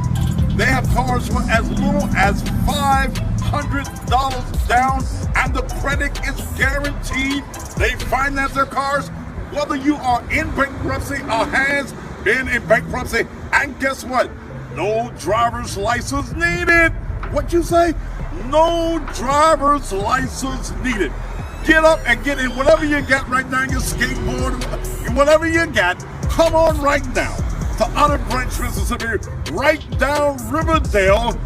They have cars for as little as $500 down, and the credit is guaranteed. They finance their cars, whether you are in bankruptcy or has been in bankruptcy. And guess what? No driver's license needed. What you say? No driver's license needed. Get up and get in whatever you got right now, your skateboard, whatever you got. Come on right now to Olive Branch, Mississippi, right down Riverdale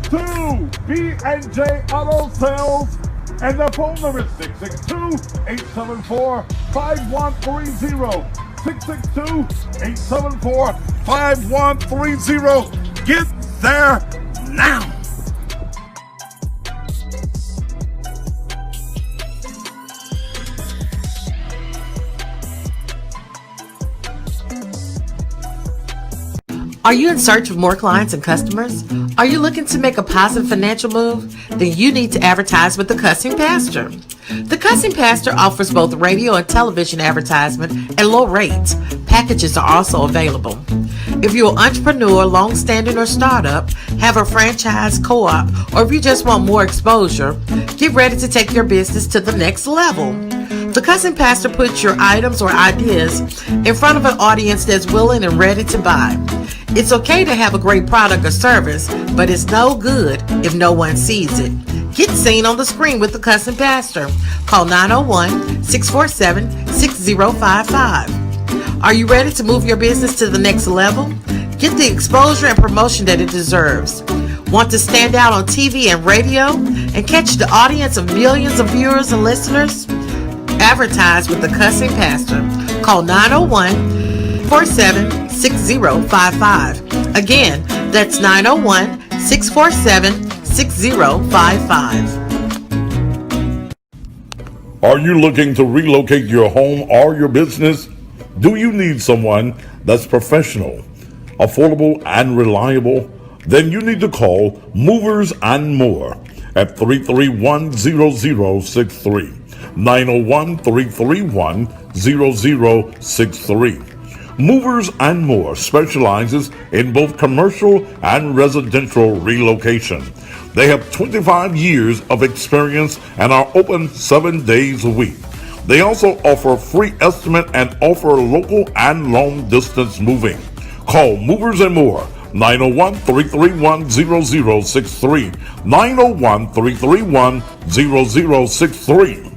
to B&J Auto Sales, And the phone number is 662-874-5130. 662-874-5130. Get there now. Are you in search of more clients and customers? Are you looking to make a positive financial move? Then you need to advertise with the Cussing Pastor. The Cussing Pastor offers both radio and television advertisement at low rates. Packages are also available. If you're an entrepreneur, long-standing or startup, have a franchise, co-op, or if you just want more exposure, get ready to take your business to the next level. The Cussing Pastor puts your items or ideas in front of an audience that's willing and ready to buy. It's okay to have a great product or service, but it's no good if no one sees it. Get seen on the screen with the Cussing Pastor. Call 901-647-6055. Are you ready to move your business to the next level? Get the exposure and promotion that it deserves. Want to stand out on TV and radio and catch the audience of millions of viewers and listeners? Advertise with the Cussing Pastor. Call 901-447-6055. Again, that's 901-647-6055. Are you looking to relocate your home or your business? Do you need someone that's professional, affordable, and reliable? Then you need to call Movers and More at 331-0063. 901-331-0063. Movers and More specializes in both commercial and residential relocation. They have 25 years of experience and are open 7 days a week. They also offer free estimate and offer local and long distance moving. Call Movers and More 901-331-0063. 901-331-0063.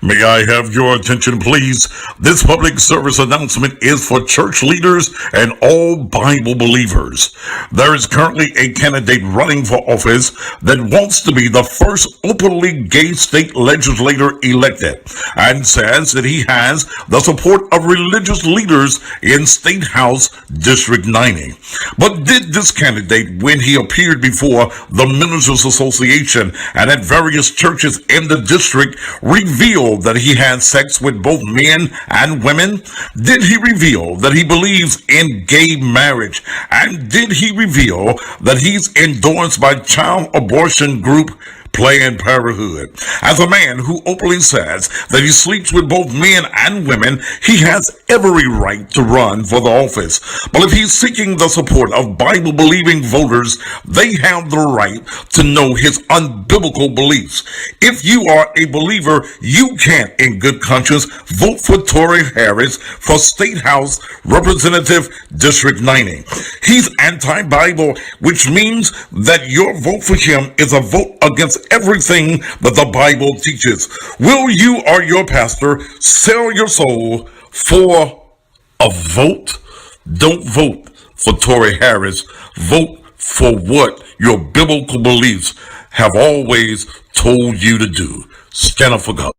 May I have your attention, please? This public service announcement is for church leaders and all Bible believers. There is currently a candidate running for office that wants to be the first openly gay state legislator elected and says that he has the support of religious leaders in State House District 90. But did this candidate, when he appeared before the Ministers Association and at various churches in the district, reveal that he had sex with both men and women? Did he reveal that he believes in gay marriage? And did he reveal that he's endorsed by child abortion group Planned Parenthood? As a man who openly says that he sleeps with both men and women, he has every right to run for the office. But if he's seeking the support of Bible-believing voters, they have the right to know his unbiblical beliefs. If you are a believer, you can't, in good conscience, vote for Tory Harris for State House Representative District 90. He's anti-Bible, which means that your vote for him is a vote against everything that the Bible teaches. Will you or your pastor sell your soul for a vote? Don't vote for Tory Harris. Vote for what your biblical beliefs have always told you to do. Stand up for God.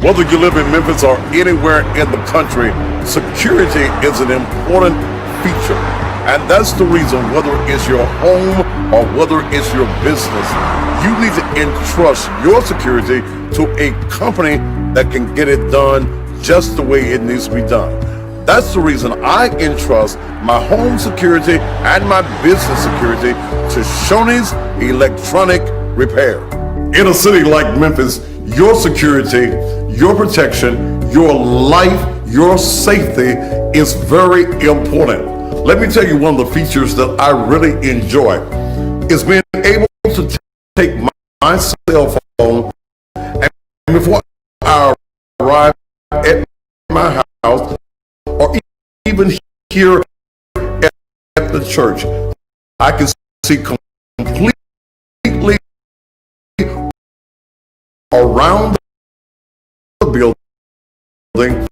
Whether you live in Memphis or anywhere in the country, security is an important feature. And that's the reason, whether it's your home or whether it's your business, you need to entrust your security to a company that can get it done just the way it needs to be done. That's the reason I entrust my home security and my business security to Shoney's Electronic Repair. In a city like Memphis, your security, your protection, your life, your safety is very important. Let me tell you one of the features that I really enjoy is being able to take my cell phone and before I arrive at my house or even here at the church, I can see completely around the building,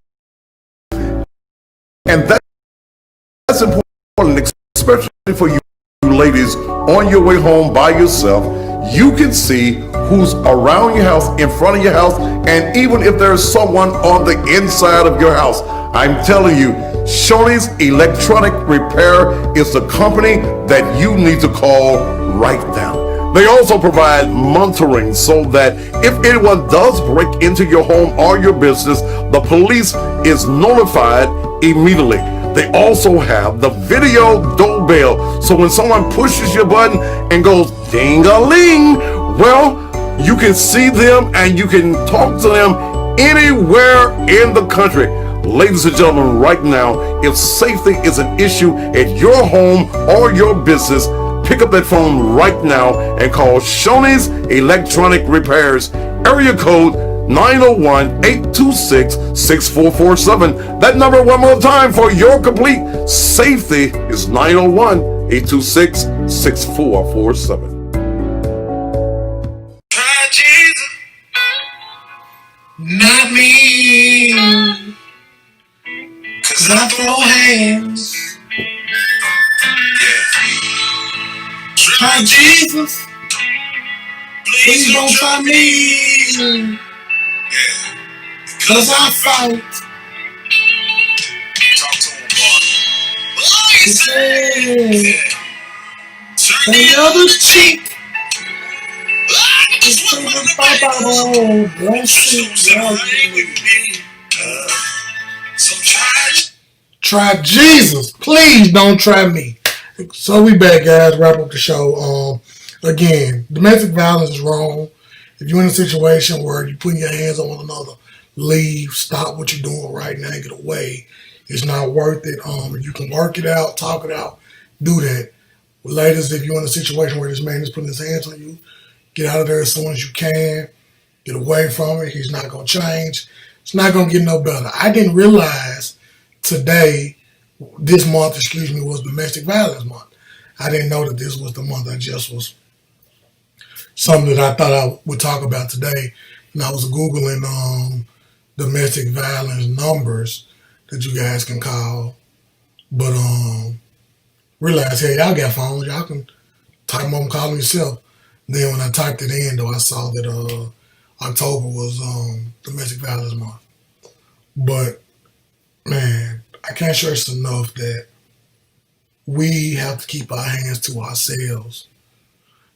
and that's important. for you ladies on your way home by yourself. You can see who's around your house, in front of your house, and even if there's someone on the inside of your house. I'm telling you, Shoney's Electronic Repair is the company that you need to call right now. They also provide monitoring so that if anyone does break into your home or your business, the police is notified immediately. They also have the video doorbell, so when someone pushes your button and goes ding-a-ling, well, you can see them and you can talk to them anywhere in the country. Ladies and gentlemen, right now, if safety is an issue at your home or your business, pick up that phone right now and call Shoney's Electronic Repairs, area code 901-826-6447. That number one more time for your complete safety is 901-826-6447. Try Jesus, not me, 'cause I throw hands. Yeah. Try Jesus, please don't try me. Yeah. 'Cause I fight. Talk to him, boy. Oh, he said, yeah. Turn the other cheek. Just what my so Try Jesus. Please don't try me. So we back, guys. Wrap up the show. Again, domestic violence is wrong. If you're in a situation where you're putting your hands on one another, leave. Stop what you're doing right now. Get away. It's not worth it. If you can work it out, talk it out, do that. Ladies, if you're in a situation where this man is putting his hands on you, get out of there as soon as you can. Get away from it. He's not going to change. It's not going to get no better. I didn't realize this month, was Domestic Violence Month. I didn't know that this was the month. I just was something that I thought I would talk about today. And I was Googling domestic violence numbers that you guys can call. But realized, hey, y'all got phones. Y'all can type them on, call them yourself. Then when I typed it in, though, I saw that October was Domestic Violence Month. But, man, I can't stress enough that we have to keep our hands to ourselves.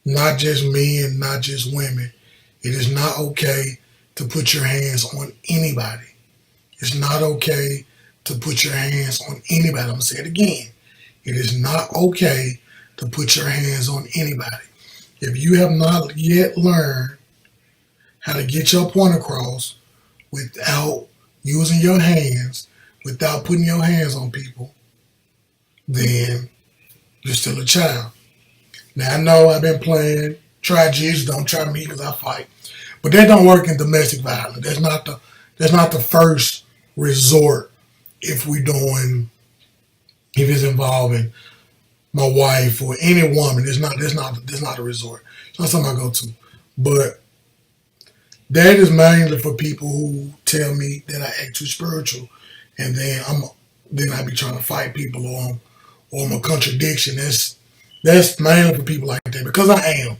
Not just men, not just women. It is not okay to put your hands on anybody. It's not okay to put your hands on anybody. I'm going to say it again. It is not okay to put your hands on anybody. If you have not yet learned how to get your point across without using your hands, without putting your hands on people, then you're still a child. Now, I know I've been playing try Jesus, don't try me because I fight. But that don't work in domestic violence. That's not the first resort if it's involving my wife or any woman. That's not a resort. It's not something I go to. But that is mainly for people who tell me that I act too spiritual, and then I be trying to fight people or I'm a contradiction. That's mainly for people like that, because I am.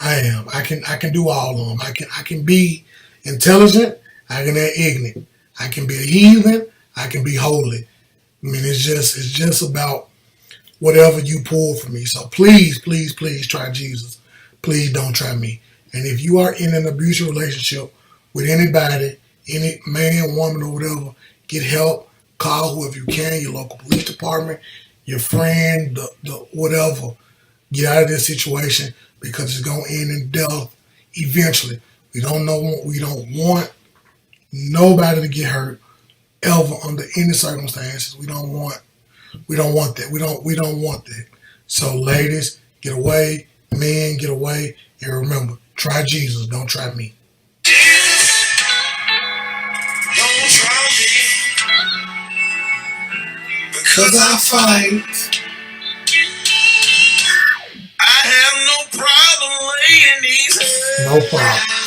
I can do all of them. I can be intelligent. I can be ignorant. I can be a heathen. I can be holy. I mean, it's just about whatever you pull from me. So please, please, please try Jesus. Please don't try me. And if you are in an abusive relationship with anybody, any man, woman, or whatever, get help. Call whoever you can, your local police department, your friend, the whatever. Get out of this situation, because it's going to end in death eventually. We don't want nobody to get hurt ever under any circumstances. We don't want that. We don't want that. So ladies, get away. Men, get away. And remember, try Jesus. Don't try me. don't try me, because I fight. I have no problem laying these hands. No problem.